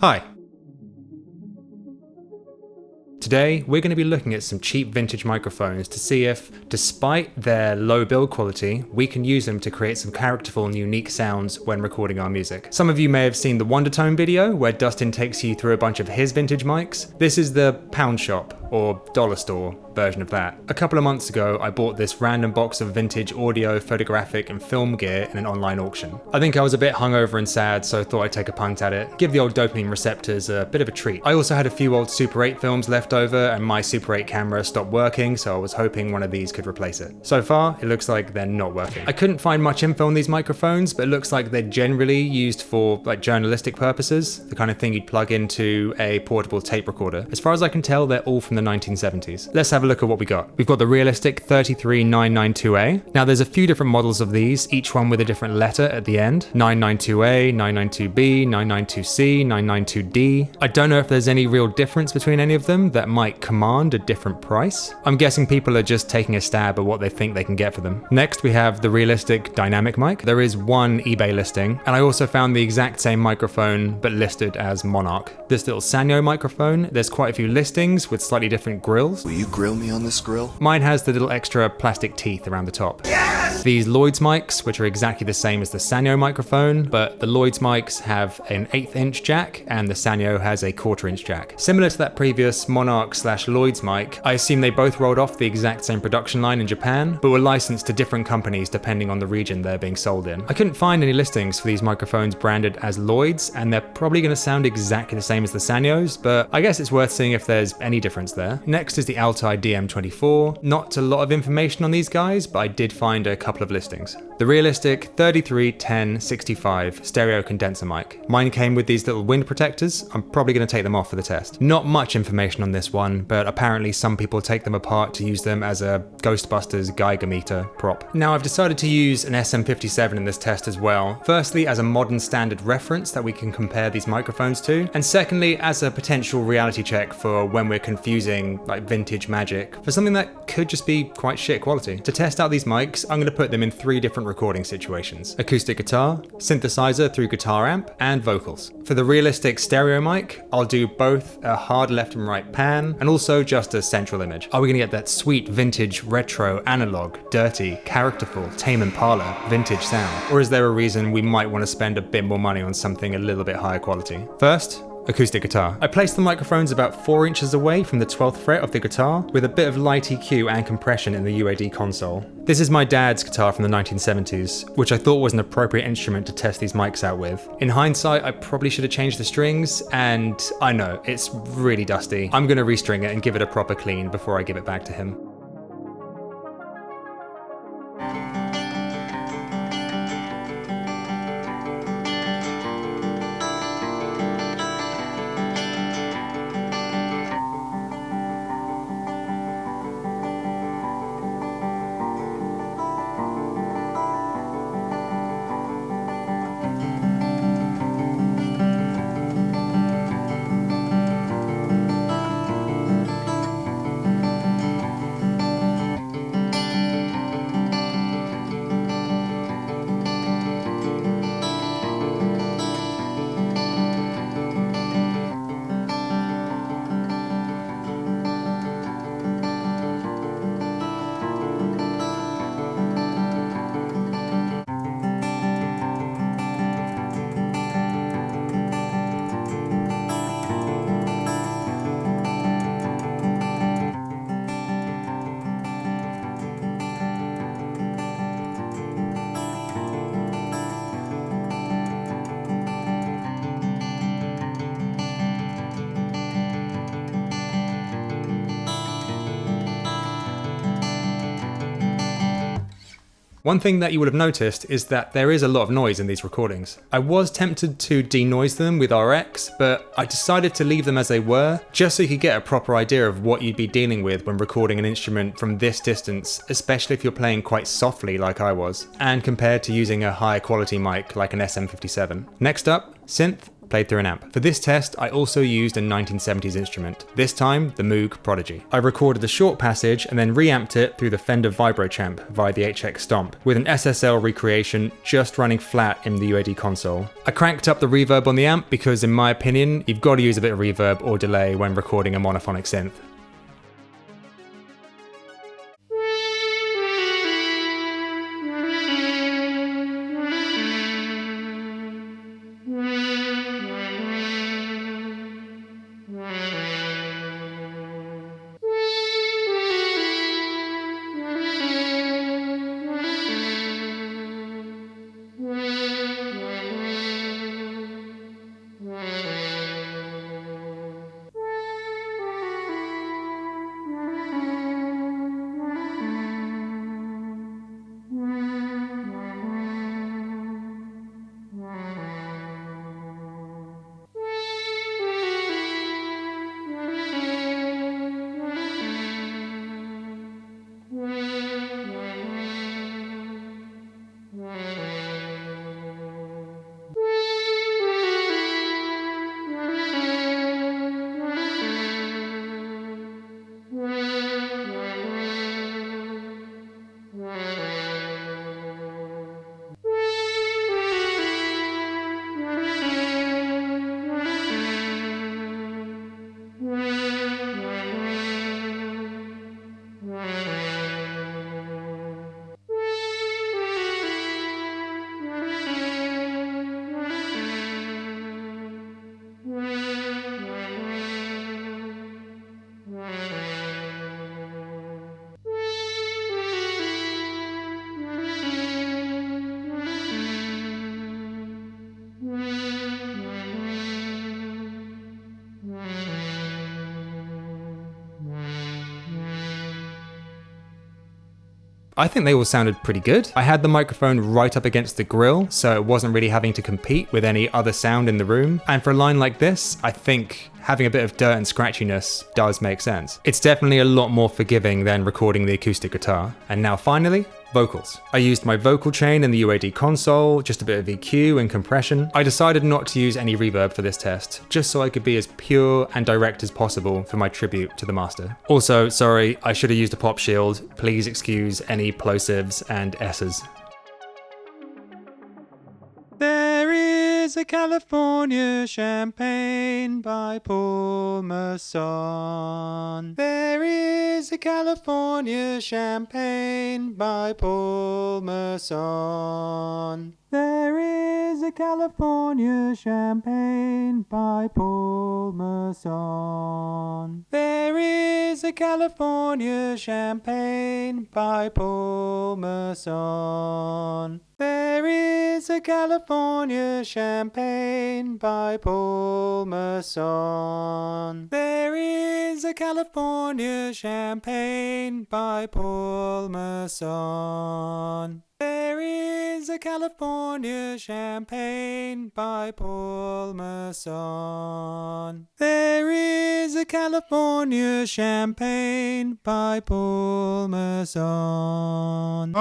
Hi. Today, we're going to be looking at some cheap vintage microphones to see if, despite their low build quality, we can use them to create some characterful and unique sounds when recording our music. Some of you may have seen the Wondertone video, where Dustin takes you through a bunch of his vintage mics. This is the Pound Shop, or Dollar Store, version of that. A couple of months ago, I bought this random box of vintage audio, photographic, and film gear in an online auction. I think I was a bit hungover and sad, so I thought I'd take a punt at it, give the old dopamine receptors a bit of a treat. I also had a few old Super 8 films left over, and my Super 8 camera stopped working, so I was hoping one of these could replace it. So far, it looks like they're not working. I couldn't find much info on these microphones, but it looks like they're generally used for journalistic purposes, the kind of thing you'd plug into a portable tape recorder. As far as I can tell, they're all from the 1970s. Let's have a look at what we got. We've got the realistic 33992A. Now there's a few different models of these, each one with a different letter at the end. 992A, 992B, 992C, 992D. I don't know if there's any real difference between any of them that might command a different price. I'm guessing people are just taking a stab at what they think they can get for them. Next we have the realistic dynamic mic. There is one eBay listing, and I also found the exact same microphone but listed as Monarch. This little Sanyo microphone, there's quite a few listings with slightly different grills. Will you grill me on this grill? Mine has the little extra plastic teeth around the top. Yes! These Lloyd's mics, which are exactly the same as the Sanyo microphone, but the Lloyd's mics have an 1/8 inch jack and the Sanyo has a 1/4 inch jack. Similar to that previous Monarch/Lloyd's mic, I assume they both rolled off the exact same production line in Japan, but were licensed to different companies depending on the region they're being sold in. I couldn't find any listings for these microphones branded as Lloyd's, and they're probably going to sound exactly the same as the Sanyos, but I guess it's worth seeing if there's any difference there. Next is the Altai DM24. Not a lot of information on these guys, but I did find a couple of listings. The realistic 331065 stereo condenser mic. Mine came with these little wind protectors. I'm probably going to take them off for the test. Not much information on this one, but apparently some people take them apart to use them as a Ghostbusters Geiger meter prop. Now I've decided to use an SM57 in this test as well. Firstly, as a modern standard reference that we can compare these microphones to, and secondly, as a potential reality check for when we're confusing vintage magic for something that could just be quite shit quality. To test out these mics, I'm going to put them in 3 different recording situations: acoustic guitar, synthesizer through guitar amp, and vocals. For the realistic stereo mic, I'll do both a hard left and right pan, and also just a central image. Are we going to get that sweet vintage, retro, analog, dirty, characterful, Tame Impala, vintage sound? Or is there a reason we might want to spend a bit more money on something a little bit higher quality? First, acoustic guitar. I placed the microphones about 4 inches away from the 12th fret of the guitar, with a bit of light EQ and compression in the UAD console. This is my dad's guitar from the 1970s, which I thought was an appropriate instrument to test these mics out with. In hindsight, I probably should have changed the strings, and I know, it's really dusty. I'm gonna restring it and give it a proper clean before I give it back to him. One thing that you would have noticed is that there is a lot of noise in these recordings. I was tempted to denoise them with RX, but I decided to leave them as they were, just so you could get a proper idea of what you'd be dealing with when recording an instrument from this distance, especially if you're playing quite softly like I was, and compared to using a higher quality mic like an SM57. Next up, synth played through an amp. For this test, I also used a 1970s instrument, this time the Moog Prodigy. I recorded a short passage and then reamped it through the Fender Vibrochamp via the HX Stomp, with an SSL recreation just running flat in the UAD console. I cranked up the reverb on the amp because, in my opinion, you've got to use a bit of reverb or delay when recording a monophonic synth. I think they all sounded pretty good. I had the microphone right up against the grill, so it wasn't really having to compete with any other sound in the room. And for a line like this, I think having a bit of dirt and scratchiness does make sense. It's definitely a lot more forgiving than recording the acoustic guitar. And now finally, vocals. I used my vocal chain in the UAD console, just a bit of EQ and compression. I decided not to use any reverb for this test, just so I could be as pure and direct as possible for my tribute to the master. Also, sorry, I should have used a pop shield. Please excuse any plosives and S's. There is a California champagne by Paul Masson. There is a California champagne by Paul Masson. There is a California champagne by Paul Masson. There is a California champagne by Paul Masson. There is a California champagne by Paul Masson. There is a California champagne by Paul Masson. There is a California champagne by Paul Masson. There is a California champagne by Paul Masson.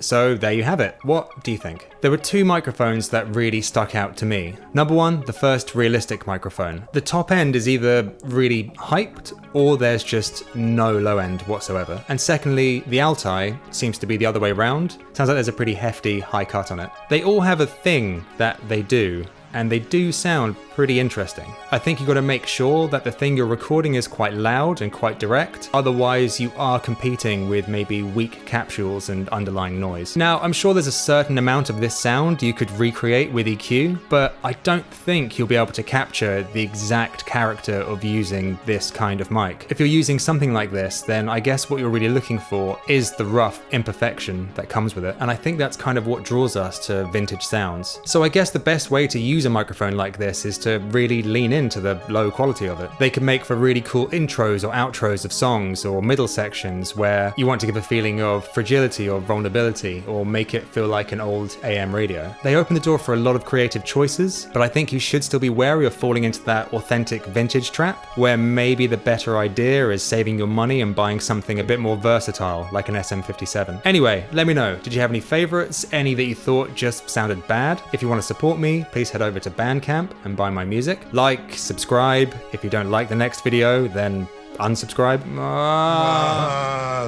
So there you have it. What do you think? There were two microphones that really stuck out to me. Number one, the first realistic microphone. The top end is either really hyped or there's just no low end whatsoever. And secondly, the alti seems to be the other way around. Sounds like there's a pretty hefty high cut on it. They all have a thing that they do, and they do sound pretty interesting. I think you've got to make sure that the thing you're recording is quite loud and quite direct, otherwise you are competing with maybe weak capsules and underlying noise. Now, I'm sure there's a certain amount of this sound you could recreate with EQ, but I don't think you'll be able to capture the exact character of using this kind of mic. If you're using something like this, then I guess what you're really looking for is the rough imperfection that comes with it, and I think that's kind of what draws us to vintage sounds. So I guess the best way to use a microphone like this is to really lean into the low quality of it. They can make for really cool intros or outros of songs or middle sections where you want to give a feeling of fragility or vulnerability or make it feel like an old AM radio. They open the door for a lot of creative choices, but I think you should still be wary of falling into that authentic vintage trap where maybe the better idea is saving your money and buying something a bit more versatile like an SM57. Anyway, let me know, did you have any favorites? Any that you thought just sounded bad? If you want to support me, please head over over to Bandcamp and buy my music. Like, subscribe. If you don't like the next video, then unsubscribe.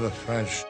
The French.